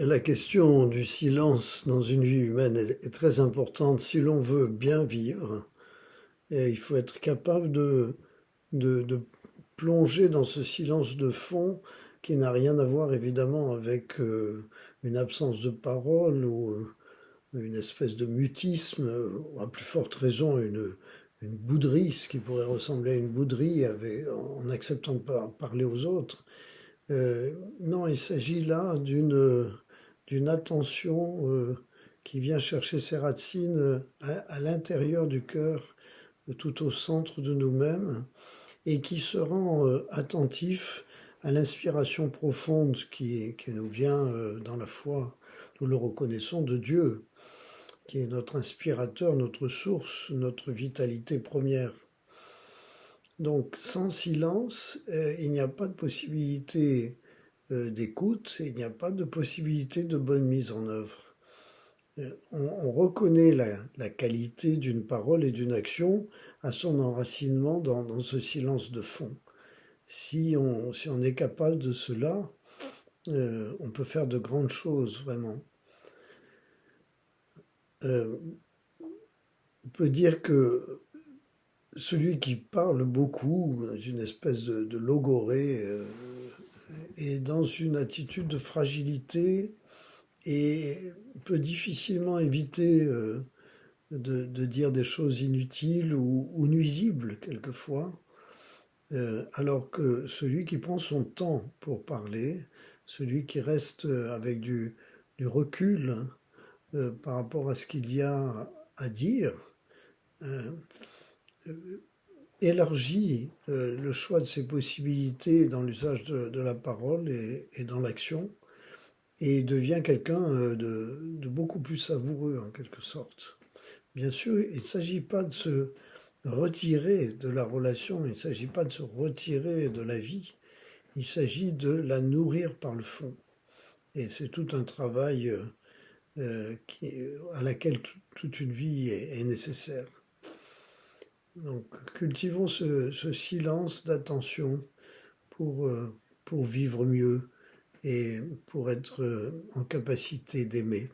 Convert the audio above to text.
La question du silence dans une vie humaine est très importante si l'on veut bien vivre. Et il faut être capable de plonger dans ce silence de fond qui n'a rien à voir évidemment avec une absence de parole ou une espèce de mutisme, ou à plus forte raison une bouderie, ce qui pourrait ressembler à une bouderie en acceptant de parler aux autres. Non, il s'agit là d'une attention qui vient chercher ses racines à l'intérieur du cœur, tout au centre de nous-mêmes, et qui se rend attentif à l'inspiration profonde qui nous vient dans la foi, nous le reconnaissons, de Dieu, qui est notre inspirateur, notre source, notre vitalité première. Donc sans silence, il n'y a pas de possibilité d'écoute, il n'y a pas de possibilité de bonne mise en œuvre. On reconnaît la qualité d'une parole et d'une action à son enracinement dans ce silence de fond. Si on est capable de cela, on peut faire de grandes choses, vraiment. Euh, on peut dire que celui qui parle beaucoup, une espèce de logorée, est dans une attitude de fragilité et peut difficilement éviter de dire des choses inutiles ou nuisibles quelquefois, alors que celui qui prend son temps pour parler, celui qui reste avec du recul par rapport à ce qu'il y a à dire, euh, élargit le choix de ses possibilités dans l'usage de la parole et dans l'action, et devient quelqu'un de beaucoup plus savoureux en quelque sorte. Bien sûr, il ne s'agit pas de se retirer de la relation, il ne s'agit pas de se retirer de la vie, il s'agit de la nourrir par le fond. Et c'est tout un travail à laquelle toute une vie est nécessaire. Donc cultivons ce silence d'attention pour, pour vivre mieux et pour être en capacité d'aimer.